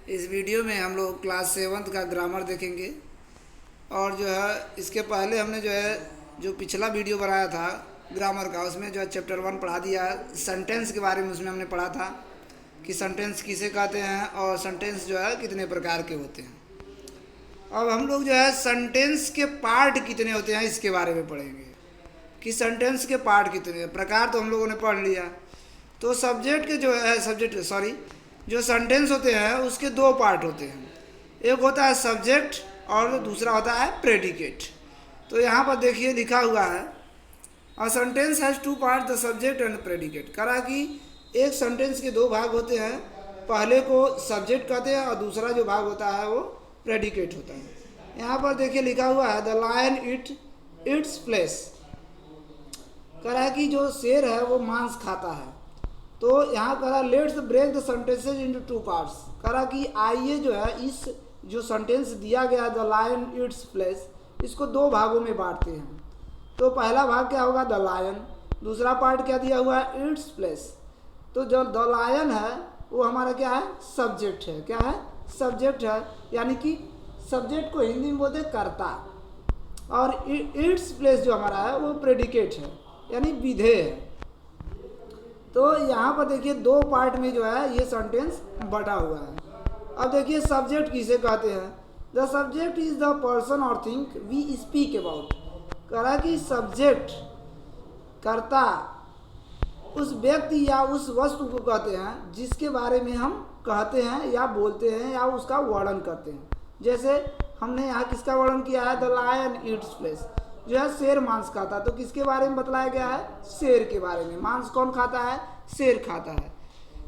इस वीडियो में हम लोग क्लास 7 का ग्रामर देखेंगे। और जो है इसके पहले हमने जो है जो पिछला वीडियो बनाया था ग्रामर का, उसमें जो है चैप्टर 1 पढ़ा दिया। सेंटेंस के बारे में उसमें हमने पढ़ा था कि सेंटेंस किसे कहते हैं और सेंटेंस जो है कितने प्रकार के होते हैं। अब हम लोग जो है सेंटेंस के पार्ट कितने होते हैं इसके बारे में पढ़ेंगे कि सेंटेंस के पार्ट कितने हैं। प्रकार तो हम लोगों ने पढ़ लिया। तो सब्जेक्ट के जो है जो सेंटेंस होते हैं उसके दो पार्ट होते हैं। एक होता है सब्जेक्ट और दूसरा होता है प्रेडिकेट। तो यहाँ पर देखिए लिखा हुआ है a sentence has two part, the subject and predicate. करा कि एक सेंटेंस के दो भाग होते हैं, पहले को सब्जेक्ट कहते हैं और दूसरा जो भाग होता है वो प्रेडिकेट होता है। यहाँ पर देखिए लिखा हुआ है द लायन इट्स फ्लेश। करा कि जो शेर है वो मांस खाता है। तो यहाँ करा let's break the sentences into two parts. करा कि आइए जो है इस जो सेंटेंस दिया गया द लायन इट्स फ्लेश, इसको दो भागों में बांटते हैं। तो पहला भाग क्या होगा द लायन, दूसरा पार्ट क्या दिया हुआ है इट्स फ्लेश। तो जो द लायन है वो हमारा क्या है सब्जेक्ट है। क्या है सब्जेक्ट है, यानी कि सब्जेक्ट को हिंदी में बोलते कर्ता। और इट्स फ्लेश जो हमारा है वो प्रेडिकेट है, यानी विधेय है। तो यहाँ पर देखिए दो पार्ट में जो है ये सेंटेंस बटा हुआ है। अब देखिए सब्जेक्ट किसे कहते हैं। The subject is the person और थिंग वी स्पीक अबाउट। कहा कि सब्जेक्ट कर्ता उस व्यक्ति या उस वस्तु को कहते हैं जिसके बारे में हम कहते हैं या बोलते हैं या उसका वर्णन करते हैं। जैसे हमने यहाँ किसका वर्णन किया है द लायन इट्स फ्लेश, जो है शेर मांस खाता। तो किसके बारे में बतलाया गया है शेर के बारे में। मांस कौन खाता है शेर खाता है।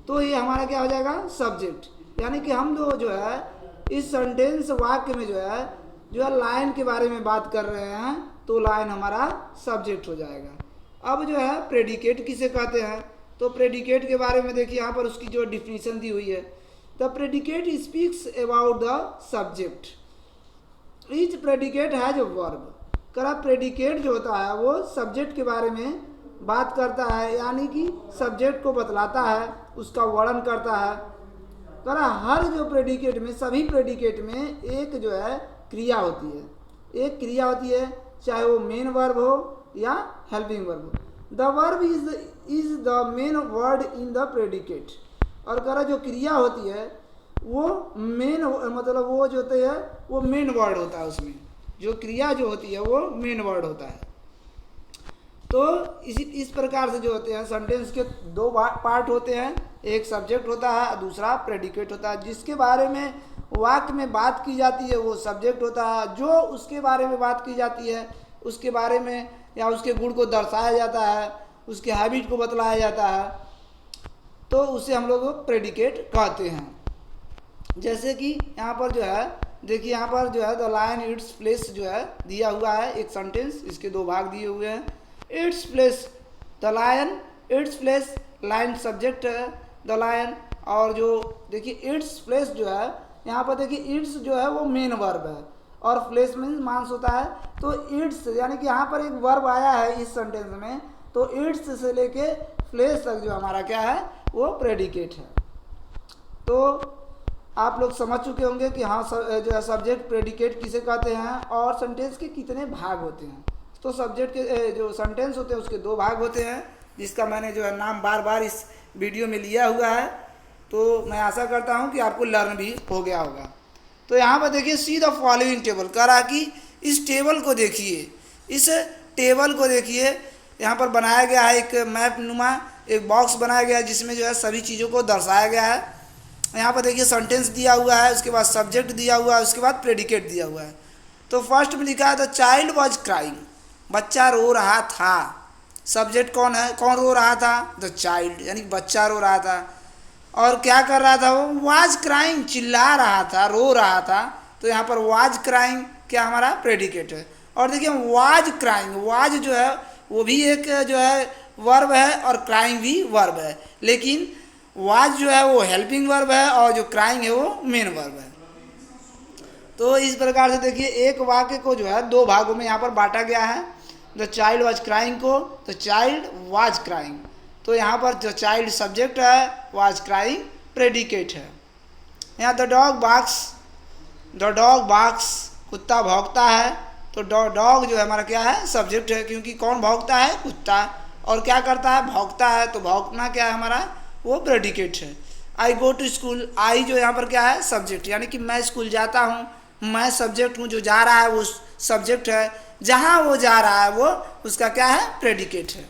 तो ये हमारा क्या हो जाएगा सब्जेक्ट, यानी कि हम जो है इस सेंटेंस वाक्य में जो है लाइन के बारे में बात कर रहे हैं, तो लाइन हमारा सब्जेक्ट हो जाएगा। अब जो है प्रेडिकेट किसे कहते हैं। तो प्रेडिकेट के बारे में देखिए यहाँ पर उसकी जो डिफिनीशन दी हुई है the predicate speaks about the subject, each predicate has a verb. करा प्रेडिकेट जो होता है वो सब्जेक्ट के बारे में बात करता है, यानी कि सब्जेक्ट को बतलाता है, उसका वर्णन करता है। करा हर जो प्रेडिकेट में, सभी प्रेडिकेट में एक जो है क्रिया होती है। एक क्रिया होती है, चाहे वो मेन वर्ब हो या हेल्पिंग वर्ब हो। The verb is the main word in the predicate. और करा जो क्रिया होती है वो मेन, मतलब वो जो होते है वो मेन वर्ड होता है। उसमें जो क्रिया जो होती है वो मेन वर्ड होता है। तो इस प्रकार से जो होते हैं सेंटेंस के दो पार्ट होते हैं, एक सब्जेक्ट होता है दूसरा प्रेडिकेट होता है। जिसके बारे में वाक्य में बात की जाती है वो सब्जेक्ट होता है, जो उसके बारे में बात की जाती है उसके बारे में या उसके गुण को दर्शाया जाता है, उसके हैबिट को बतलाया जाता है, तो उसे हम लोग प्रेडिकेट कहते हैं। जैसे कि यहाँ पर जो है देखिए यहाँ पर जो है द लायन इट्स फ्लेश जो है दिया हुआ है एक सेंटेंस, इसके दो भाग दिए हुए हैं। Eats flesh the lion, eats flesh lion subject है द लायन। और जो देखिए इट्स फ्लेश जो है यहाँ पर देखिए इट्स जो है वो मेन वर्ब है और फ्लेश मीन्स मांस होता है। तो इट्स यानी कि यहाँ पर एक वर्ब आया है इस सेंटेंस में, तो इट्स से लेके फ्लेश तक जो हमारा क्या है वो प्रेडिकेट है। तो आप लोग समझ चुके होंगे कि हाँ जो है सब्जेक्ट प्रेडिकेट किसे कहते हैं और सेंटेंस के कितने भाग होते हैं। तो सब्जेक्ट के जो सेंटेंस होते हैं उसके दो भाग होते हैं, जिसका मैंने जो है नाम बार बार इस वीडियो में लिया हुआ है। तो मैं आशा करता हूँ कि आपको लर्न भी हो गया होगा। तो यहाँ पर देखिए सी द फॉलोइंग टेबल। कह रहा कि इस टेबल को देखिए, इस टेबल को देखिए। यहाँ पर बनाया गया है एक मैप नुमा एक बॉक्स बनाया गया है जिसमें जो है सभी चीज़ों को दर्शाया गया है। यहाँ पर देखिए सेंटेंस दिया हुआ है, उसके बाद सब्जेक्ट दिया हुआ है, उसके बाद प्रेडिकेट दिया हुआ है। तो फर्स्ट में लिखा है द चाइल्ड वॉज क्राइंग, बच्चा रो रहा था। सब्जेक्ट कौन है, कौन रो रहा था द चाइल्ड, यानी बच्चा रो रहा था। और क्या कर रहा था वो वाज क्राइंग, चिल्ला रहा था, रो रहा था। तो यहाँ पर वाज क्राइंग क्या हमारा प्रेडिकेट है। और देखिए वाज क्राइंग, वाज जो है वो भी एक जो है वर्ब है और क्राइंग भी वर्ब है, लेकिन वाज जो है वो हेल्पिंग वर्ब है और जो क्राइंग है वो मेन वर्ब है। तो इस प्रकार से देखिए एक वाक्य को जो है दो भागों में यहाँ पर बांटा गया है। द चाइल्ड वाज क्राइंग को द चाइल्ड वाज क्राइंग। तो यहाँ पर जो चाइल्ड सब्जेक्ट है वाज क्राइंग प्रेडिकेट है। यहाँ the dog barks, the dog barks, कुत्ता भौंकता है। तो डॉग जो है हमारा क्या है, सब्जेक्ट है, क्योंकि कौन भौंकता है, कुत्ता। और क्या करता है, भौंकता है। तो भौंकना क्या है हमारा, वो प्रेडिकेट है। आई गो टू स्कूल, आई जो यहाँ पर क्या है, सब्जेक्ट, यानी कि मैं स्कूल जाता हूँ, मैं सब्जेक्ट हूँ, जो जा रहा है वो सब्जेक्ट है, जहाँ वो जा रहा है वो उसका क्या है, प्रेडिकेट है।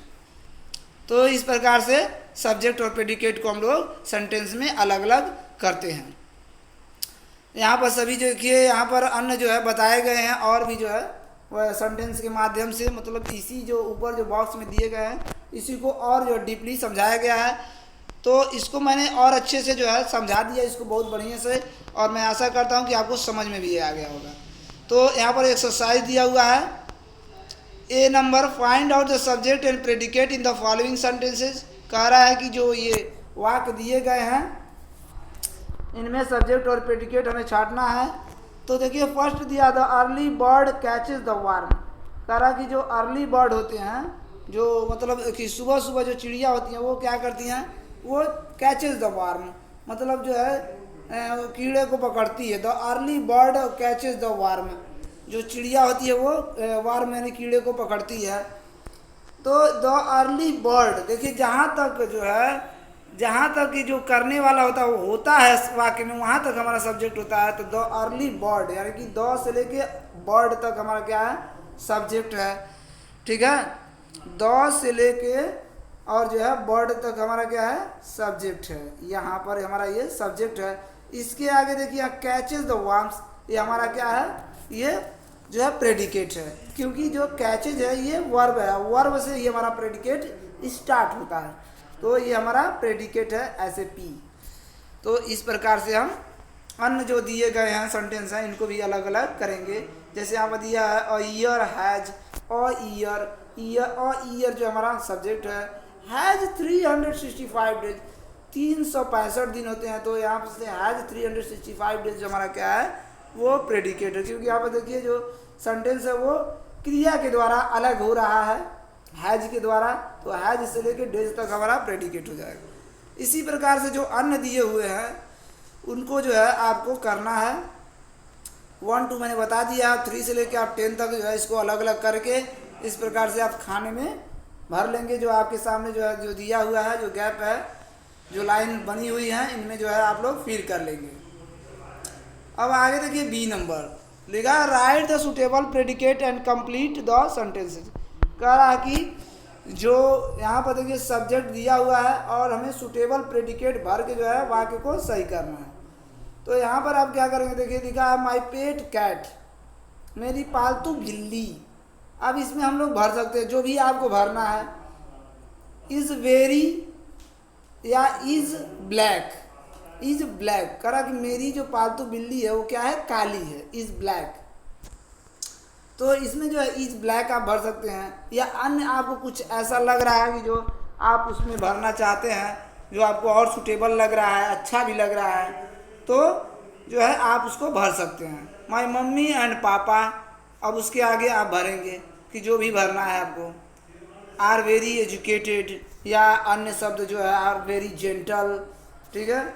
तो इस प्रकार से सब्जेक्ट और प्रेडिकेट को हम लोग सेंटेंस में अलग अलग करते हैं। यहाँ पर सभी जो देखिए यहाँ पर अन्य जो है बताए गए हैं, और भी जो है वह सेंटेंस के माध्यम से, मतलब इसी जो ऊपर जो बॉक्स में दिए गए हैं इसी को और जो डीपली समझाया गया है। तो इसको मैंने और अच्छे से जो है समझा दिया इसको बहुत बढ़िया से, और मैं आशा करता हूँ कि आपको समझ में भी आ गया होगा। तो यहाँ पर एक्सरसाइज दिया हुआ है, a number, find out the subject and predicate in the following sentences. कह रहा है कि जो ये वाक्य दिए गए हैं इनमें सब्जेक्ट और प्रेडिकेट हमें छांटना है। तो देखिए फर्स्ट दिया, the early bird catches the worm. कह रहा कि जो अर्ली बर्ड होते हैं, जो मतलब कि सुबह सुबह जो चिड़िया होती हैं वो क्या करती हैं, वो कैचेज द वर्म, मतलब जो है कीड़े को पकड़ती है। The early bird catches the worm, जो चिड़िया होती है वो वर्म यानी कीड़े को पकड़ती है। तो द अर्ली बर्ड, देखिए जहाँ तक जो है, जहाँ तक कि जो करने वाला होता है वो होता है वाक्य में, वहाँ तक हमारा सब्जेक्ट होता है। तो द अर्ली बर्ड, यानी कि द से लेके बर्ड तक हमारा क्या है, सब्जेक्ट है। ठीक है, द से लेके और जो है बर्ड तक हमारा क्या है, सब्जेक्ट है। यहाँ पर हमारा ये सब्जेक्ट है। इसके आगे देखिए कैचेज द वर्म्स, ये हमारा क्या है, ये जो है प्रेडिकेट है, क्योंकि जो कैचेज है ये वर्ब है, वर्ब से ये हमारा प्रेडिकेट स्टार्ट होता है। तो ये हमारा प्रेडिकेट है ऐसे पी। तो इस प्रकार से हम अन्य जो दिए गए हैं सेंटेंस हैं इनको भी अलग अलग करेंगे। जैसे यहाँ पर दिया है a year has, a year, year जो हमारा सब्जेक्ट है, हैज 365 डेज, 365 दिन होते हैं। तो यहाँ पर से हैज 365 डेज जो हमारा क्या है, वो प्रेडिकेट है, क्योंकि यहाँ पर देखिए जो सेंटेंस है वो क्रिया के द्वारा अलग हो रहा है, हैज के द्वारा। तो हैज से लेकर डेज तक हमारा प्रेडिकेट हो जाएगा। इसी प्रकार से जो अन्य दिए हुए हैं उनको जो है आपको करना है। 1 2 मैंने बता दिया, आप 3 से लेकर आप 10 तक जो है इसको अलग अलग करके इस प्रकार से आप खाने में भर लेंगे। जो आपके सामने जो है, जो दिया हुआ है, जो गैप है, जो लाइन बनी हुई है, इनमें जो है आप लोग फिल कर लेंगे। अब आगे देखिए बी नंबर लिखा, right the suitable predicate and complete the sentences. कह रहा है कि जो यहाँ पर देखिए सब्जेक्ट दिया हुआ है और हमें सुटेबल प्रेडिकेट भर के जो है वाक्य को सही करना है। तो यहाँ पर आप क्या करेंगे, देखिए लिखा है माई पेट कैट, मेरी पालतू बिल्ली। अब इसमें हम लोग भर सकते हैं जो भी आपको भरना है, इज वेरी या इज ब्लैक, इज ब्लैक। कह रहा कि मेरी जो पालतू बिल्ली है वो क्या है, काली है, इज ब्लैक। तो इसमें जो है इज ब्लैक आप भर सकते हैं, या अन्य आपको कुछ ऐसा लग रहा है कि जो आप उसमें भरना चाहते हैं, जो आपको और सूटेबल लग रहा है, अच्छा भी लग रहा है, तो जो है आप उसको भर सकते हैं। माई मम्मी एंड पापा, अब उसके आगे आप भरेंगे कि जो भी भरना है आपको। आर वेरी एजुकेटेड, या अन्य शब्द जो है आर वेरी जेंटल, ठीक है।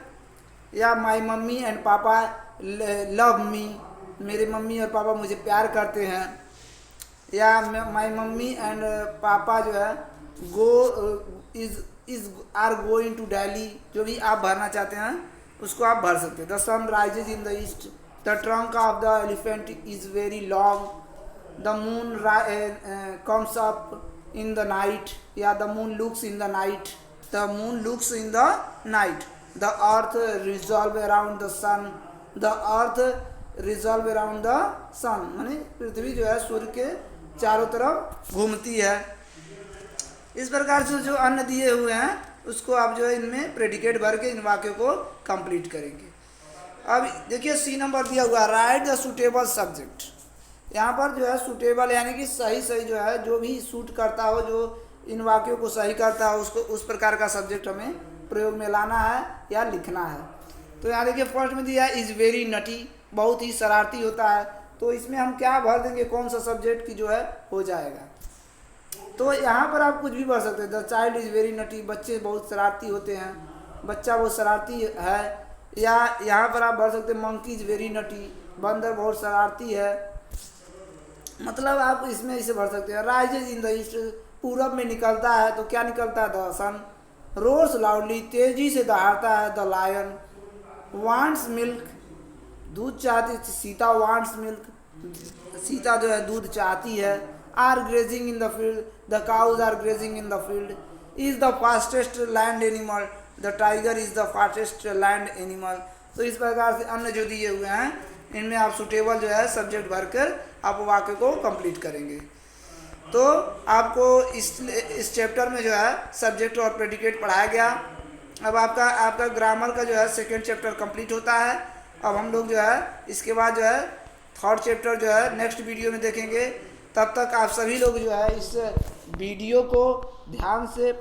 या माई मम्मी एंड पापा लव मी, मेरे मम्मी और पापा मुझे प्यार करते हैं। या माई मम्मी एंड पापा जो है go is are going to Delhi, जो भी आप भरना चाहते हैं उसको आप भर सकते हैं। The sun rises in the east, the trunk of the elephant is very long, the moon comes up in the night, या the moon looks in the night, the moon looks in the night, the earth resolve around the sun, the earth resolve around the sun, माने पृथ्वी जो है सूर्य के चारों तरफ घूमती है। इस प्रकार से जो अन्य दिए हुए हैं उसको आप जो है इनमें प्रेडिकेट भर के इन वाक्यों को कंप्लीट करेंगे। अब देखिए सी नंबर दिया हुआ, राइट द सूटेबल सब्जेक्ट। यहाँ पर जो है सूटेबल यानी कि सही सही जो है, जो भी सूट करता हो, जो इन वाक्यों को सही करता हो, उसको उस प्रकार का सब्जेक्ट हमें प्रयोग में लाना है या लिखना है। तो यहाँ देखिए फर्स्ट में दिया है इज़ वेरी नटी, बहुत ही शरारती होता है। तो इसमें हम क्या भर देंगे, कौन सा सब्जेक्ट की जो है हो जाएगा। तो यहाँ पर आप कुछ भी भर सकते हैं, द चाइल्ड इज़ वेरी नटी, बच्चे बहुत शरारती होते हैं, बच्चा बहुत शरारती है। या यहाँ पर आप पढ़ सकते हैं मंकी इज वेरी नटी, बंदर बहुत शरारती है। मतलब आप इसमें इसे भर सकते हैं। राइजेज इन द ईस्ट, पूरब में निकलता है तो क्या निकलता है? The sun. रोर्स लाउडली, तेजी से दहाड़ता है द लायन। वांट्स मिल्क, दूध चाहती, सीता वांट्स मिल्क, सीता जो है दूध चाहती है। Are grazing in the field, the cows are grazing in the field. Is the fastest land animal, the tiger is the fastest land animal. तो इस प्रकार से अन्य जो दिए हुए हैं इनमें आप सुटेबल जो है सब्जेक्ट भरकर आप वाक्य को कंप्लीट करेंगे। तो आपको इस चैप्टर में जो है सब्जेक्ट और प्रेडिकेट पढ़ाया गया। अब आपका ग्रामर का जो है सेकेंड चैप्टर कंप्लीट होता है। अब हम लोग जो है इसके बाद जो है थर्ड चैप्टर जो है नेक्स्ट वीडियो में देखेंगे। तब तक आप सभी लोग जो है इस वीडियो को ध्यान से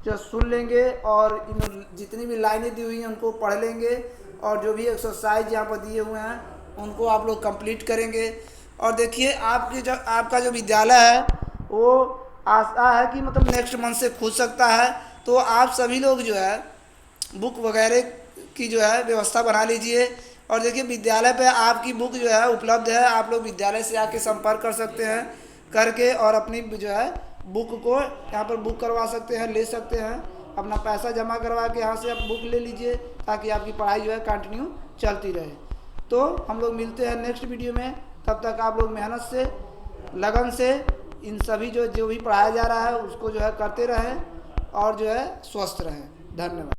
जो सुन लेंगे और इन जितनी भी लाइनें दी हुई हैं उनको पढ़ लेंगे और जो भी एक्सरसाइज यहाँ पर दिए हुए हैं उनको आप लोग कंप्लीट करेंगे। और देखिए आपका जो विद्यालय है वो आशा है कि मतलब नेक्स्ट मंथ से खुल सकता है। तो आप सभी लोग जो है बुक वगैरह की जो है व्यवस्था बना लीजिए। और देखिए विद्यालय पे आपकी बुक जो है उपलब्ध है, आप लोग विद्यालय से आके संपर्क कर सकते हैं करके और अपनी जो है बुक को यहाँ पर बुक करवा सकते हैं, ले सकते हैं। अपना पैसा जमा करवा के यहाँ से आप बुक ले लीजिए ताकि आपकी पढ़ाई जो है कंटिन्यू चलती रहे। तो हम लोग मिलते हैं नेक्स्ट वीडियो में। तब तक आप लोग मेहनत से, लगन से इन सभी जो भी पढ़ाया जा रहा है उसको जो है करते रहें और जो है स्वस्थ रहें। धन्यवाद।